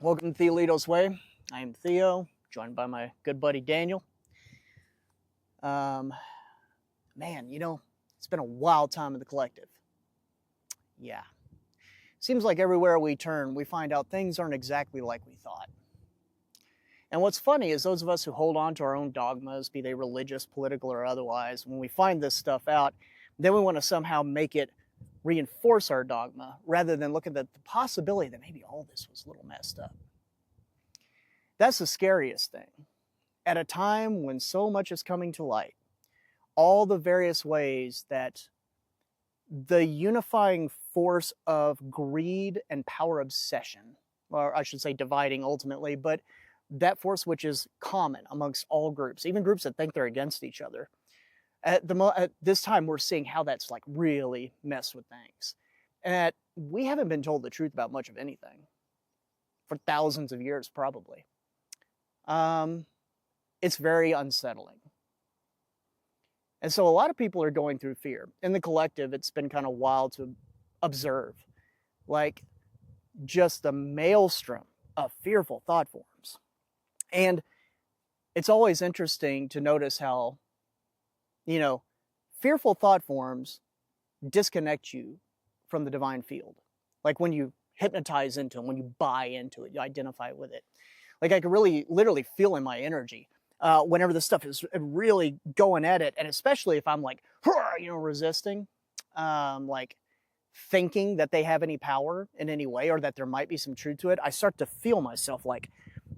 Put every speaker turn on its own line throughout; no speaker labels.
Welcome to Theoletos Way. I am Theo, joined by my good buddy Daniel. Man, it's been a wild time in the collective. Yeah. Seems like everywhere we turn, we find out things aren't exactly like we thought. And what's funny is those of us who hold on to our own dogmas, be they religious, political, or otherwise, when we find this stuff out, then we want to somehow make it reinforce our dogma rather than look at the possibility that maybe all this was a little messed up. That's the scariest thing. At a time when so much is coming to light, all the various ways that the unifying force of greed and power obsession, or I should say dividing ultimately, but that force which is common amongst all groups, even groups that think they're against each other, at this time we're seeing how that's like really messed with things. And we haven't been told the truth about much of anything for thousands of years probably. It's very unsettling. And so a lot of people are going through fear. In the collective, it's been kind of wild to observe, like just the maelstrom of fearful thought forms. And it's always interesting to notice how, fearful thought forms disconnect you from the divine field. Like when you hypnotize into it, when you buy into it, you identify with it. Like I could really, literally feel in my energy whenever this stuff is really going at it. And especially if I'm like, resisting, like thinking that they have any power in any way or that there might be some truth to it, I start to feel myself like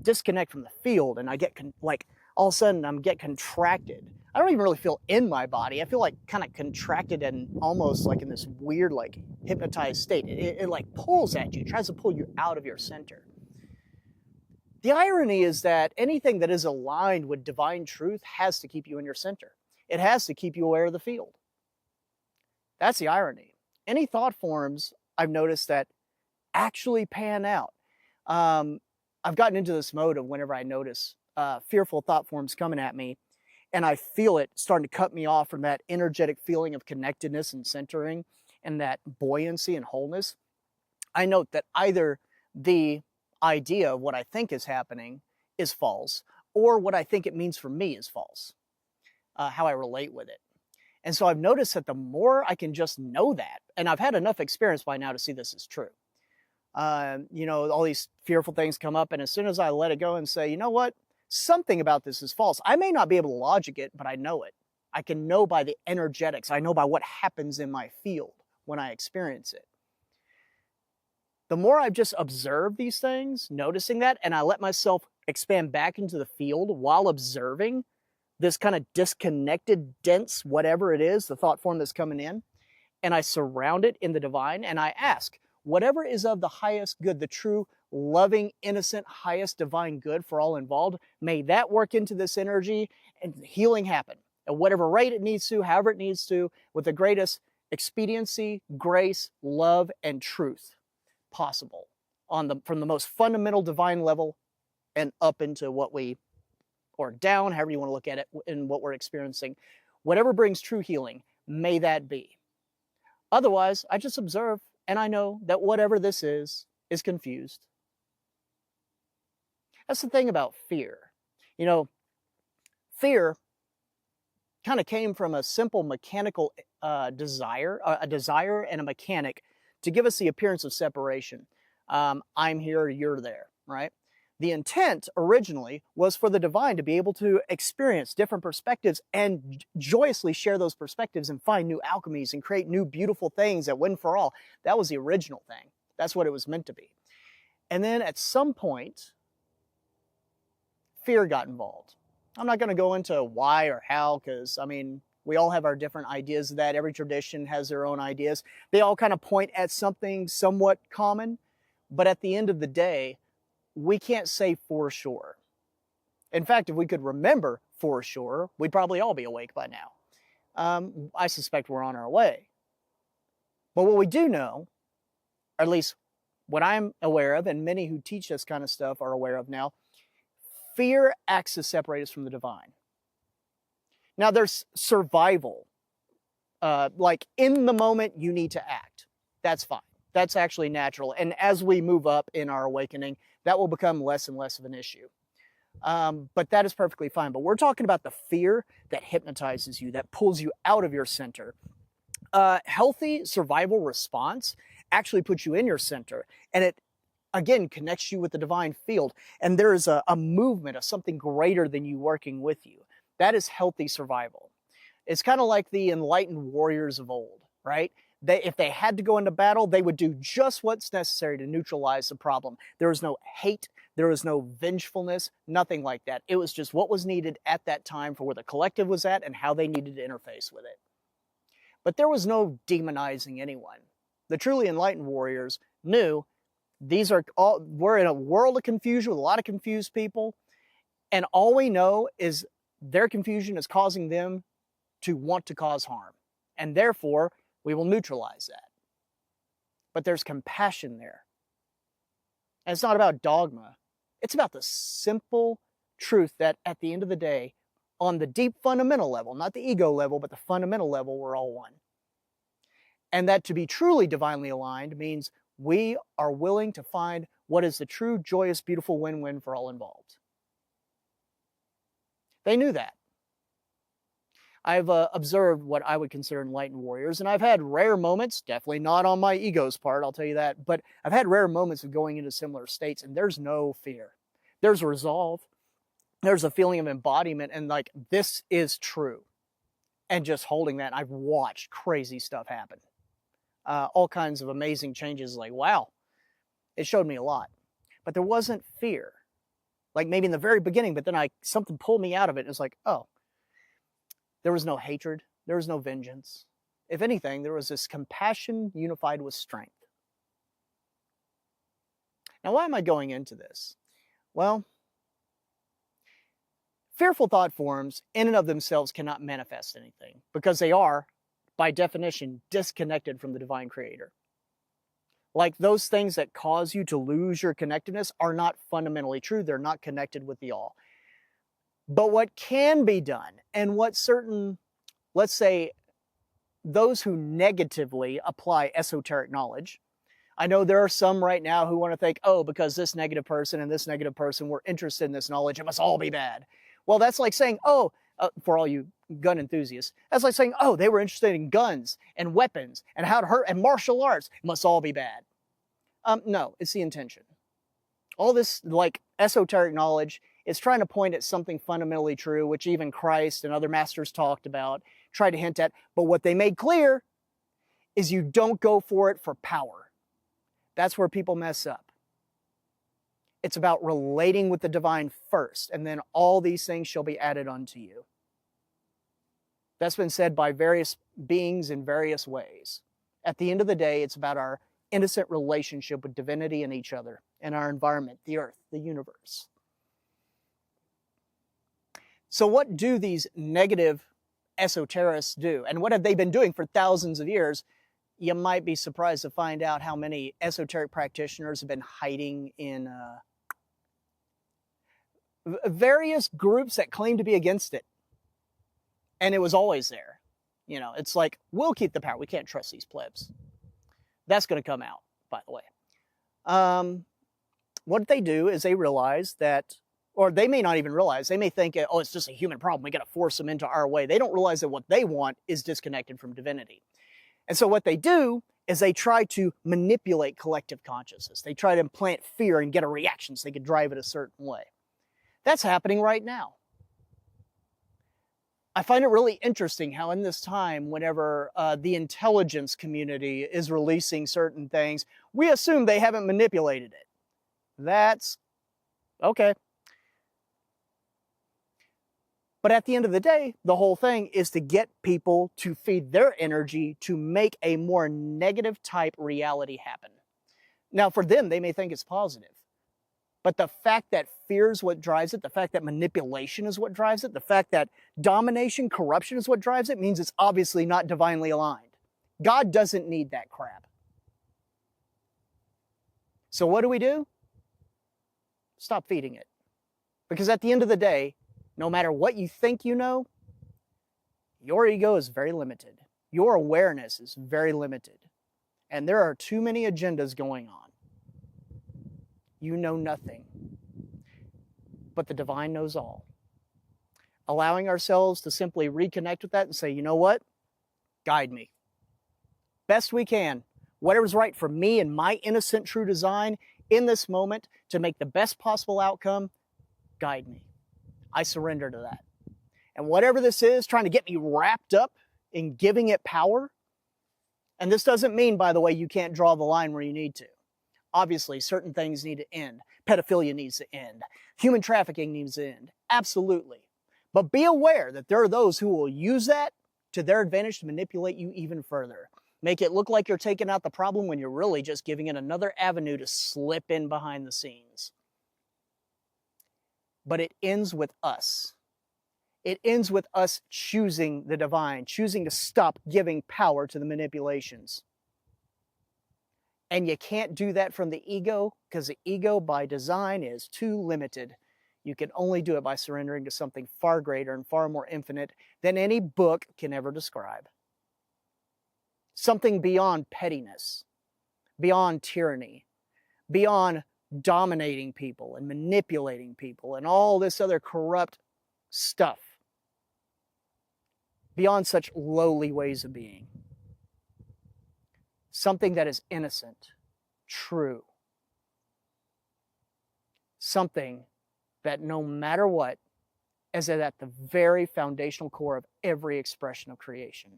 disconnect from the field. And I get all of a sudden I'm get contracted. I don't even really feel in my body. I feel like kind of contracted and almost like in this weird, like hypnotized state. It like pulls at you, tries to pull you out of your center. The irony is that anything that is aligned with divine truth has to keep you in your center. It has to keep you aware of the field. That's the irony. Any thought forms I've noticed that actually pan out. I've gotten into this mode of whenever I notice fearful thought forms coming at me and I feel it starting to cut me off from that energetic feeling of connectedness and centering and that buoyancy and wholeness, I note that either the idea of what I think is happening is false, or what I think it means for me is false, how I relate with it. And so I've noticed that the more I can just know that, and I've had enough experience by now to see this is true. All these fearful things come up, and as soon as I let it go and say, you know what, something about this is false. I may not be able to logic it, but I know it. I can know by the energetics. I know by what happens in my field when I experience it. The more I've just observed these things, noticing that, and I let myself expand back into the field while observing this kind of disconnected, dense, whatever it is, the thought form that's coming in, and I surround it in the divine, and I ask, whatever is of the highest good, the true, loving, innocent, highest divine good for all involved, may that work into this energy and healing happen at whatever rate it needs to, however it needs to, with the greatest expediency, grace, love, and truth possible from the most fundamental divine level and up into or down, however you want to look at it, in what we're experiencing. Whatever brings true healing, may that be. Otherwise, I just observe and I know that whatever this is confused. That's the thing about fear. Fear kind of came from a simple mechanical desire, a desire and a mechanic to give us the appearance of separation. I'm here, you're there, right? The intent originally was for the divine to be able to experience different perspectives and joyously share those perspectives and find new alchemies and create new beautiful things that win for all. That was the original thing. That's what it was meant to be. And then at some point, fear got involved. I'm not going to go into why or how, because, we all have our different ideas of that. Every tradition has their own ideas. They all kind of point at something somewhat common, but at the end of the day, we can't say for sure. In fact, if we could remember for sure, we'd probably all be awake by now. I suspect we're on our way. But what we do know, or at least what I'm aware of, and many who teach this kind of stuff are aware of now, fear acts to separate us from the divine. Now, there's survival. Like in the moment, you need to act. That's fine. That's actually natural. And as we move up in our awakening, that will become less and less of an issue. But that is perfectly fine. But we're talking about the fear that hypnotizes you, that pulls you out of your center. Healthy survival response actually puts you in your center, and it again connects you with the divine field, and there is a movement of something greater than you working with you. That is healthy survival. It's kind of like the enlightened warriors of old, right? If they had to go into battle, they would do just what's necessary to neutralize the problem. There was no hate, there was no vengefulness, nothing like that. It was just what was needed at that time for where the collective was at and how they needed to interface with it. But there was no demonizing anyone. The truly enlightened warriors knew we're in a world of confusion with a lot of confused people, and all we know is their confusion is causing them to want to cause harm, and therefore we will neutralize that. But there's compassion there. And it's not about dogma. It's about the simple truth that at the end of the day, on the deep fundamental level, not the ego level, but the fundamental level, we're all one. And that to be truly divinely aligned means we are willing to find what is the true, joyous, beautiful win-win for all involved. They knew that. I've observed what I would consider enlightened warriors, and I've had rare moments, definitely not on my ego's part, I'll tell you that, but I've had rare moments of going into similar states, and there's no fear. There's resolve. There's a feeling of embodiment, and like, this is true. And just holding that, I've watched crazy stuff happen. All kinds of amazing changes, like, wow, it showed me a lot. But there wasn't fear. Like maybe in the very beginning, but then something pulled me out of it, and it's like, oh, there was no hatred. There was no vengeance. If anything, there was this compassion unified with strength. Now, why am I going into this? Well, fearful thought forms in and of themselves cannot manifest anything because they are, by definition, disconnected from the divine creator. Like those things that cause you to lose your connectedness are not fundamentally true. They're not connected with the all. But what can be done, and what certain, let's say, those who negatively apply esoteric knowledge, I know there are some right now who want to think, oh, because this negative person and this negative person were interested in this knowledge, it must all be bad. Well, that's like saying, oh, for all you gun enthusiasts, that's like saying, oh, they were interested in guns and weapons and how to hurt and martial arts, it must all be bad. No, it's the intention. All this like esoteric knowledge is trying to point at something fundamentally true, which even Christ and other masters talked about, tried to hint at. But what they made clear is you don't go for it for power. That's where people mess up. It's about relating with the divine first, and then all these things shall be added unto you. That's been said by various beings in various ways. At the end of the day, it's about our innocent relationship with divinity and each other, and our environment, the earth, the universe. So what do these negative esoterists do? And what have they been doing for thousands of years? You might be surprised to find out how many esoteric practitioners have been hiding in various groups that claim to be against it. And it was always there. You know, it's like, we'll keep the power. We can't trust these plebs. That's going to come out, by the way. What they do is they realize that, or they may not even realize, they may think, oh, it's just a human problem. We got to force them into our way. They don't realize that what they want is disconnected from divinity. And so what they do is they try to manipulate collective consciousness. They try to implant fear and get a reaction so they can drive it a certain way. That's happening right now. I find it really interesting how in this time, whenever the intelligence community is releasing certain things, we assume they haven't manipulated it. That's okay. But at the end of the day, the whole thing is to get people to feed their energy to make a more negative type reality happen. Now, for them, they may think it's positive. But the fact that fear is what drives it, the fact that manipulation is what drives it, the fact that domination, corruption is what drives it, means it's obviously not divinely aligned. God doesn't need that crap. So what do? Stop feeding it. Because at the end of the day, no matter what you think you know, your ego is very limited. Your awareness is very limited. And there are too many agendas going on. You know nothing, but the divine knows all. Allowing ourselves to simply reconnect with that and say, you know what? Guide me. Best we can. Whatever's right for me and my innocent true design in this moment to make the best possible outcome, guide me. I surrender to that. And whatever this is, trying to get me wrapped up in giving it power, and this doesn't mean, by the way, you can't draw the line where you need to. Obviously, certain things need to end. Pedophilia needs to end. Human trafficking needs to end. Absolutely. But be aware that there are those who will use that to their advantage to manipulate you even further. Make it look like you're taking out the problem when you're really just giving it another avenue to slip in behind the scenes. But it ends with us. It ends with us choosing the divine, choosing to stop giving power to the manipulations. And you can't do that from the ego, because the ego by design is too limited. You can only do it by surrendering to something far greater and far more infinite than any book can ever describe. Something beyond pettiness, beyond tyranny, beyond dominating people and manipulating people and all this other corrupt stuff. Beyond such lowly ways of being. Something that is innocent, true. Something that no matter what is at the very foundational core of every expression of creation.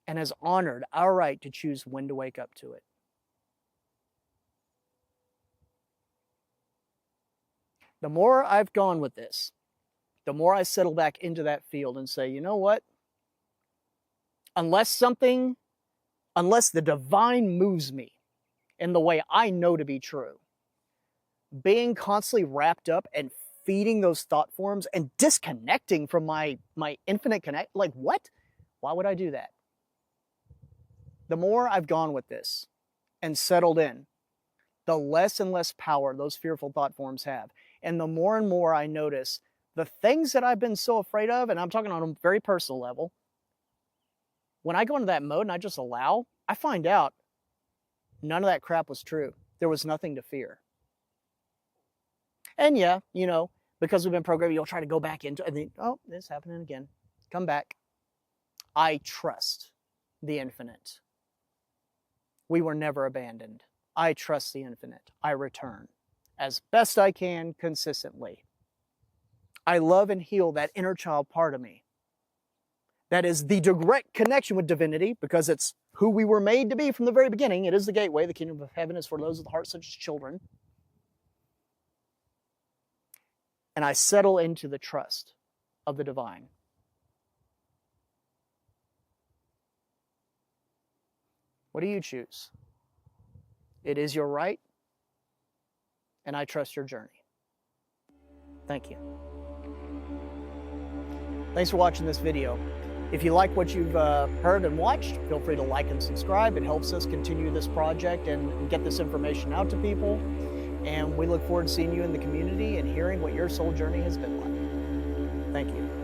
And has honored our right to choose when to wake up to it. The more I've gone with this, the more I settle back into that field and say, you know what? Unless the divine moves me in the way I know to be true, being constantly wrapped up and feeding those thought forms and disconnecting from my infinite connect, like what? Why would I do that? The more I've gone with this and settled in, the less and less power those fearful thought forms have. And the more and more I notice the things that I've been so afraid of, and I'm talking on a very personal level, when I go into that mode and I just allow, I find out none of that crap was true. There was nothing to fear. And yeah, you know, because we've been programmed, you'll try to go back into it and think, oh, this is happening again. Come back. I trust the infinite. We were never abandoned. I trust the infinite. I return as best I can consistently. I love and heal that inner child part of me. That is the direct connection with divinity, because it's who we were made to be from the very beginning. It is the gateway. The kingdom of heaven is for those of the heart such as children. And I settle into the trust of the divine. What do you choose? It is your right, and I trust your journey. Thank you. Thanks for watching this video. If you like what you've heard and watched, feel free to like and subscribe. It helps us continue this project and get this information out to people. And we look forward to seeing you in the community and hearing what your soul journey has been like. Thank you.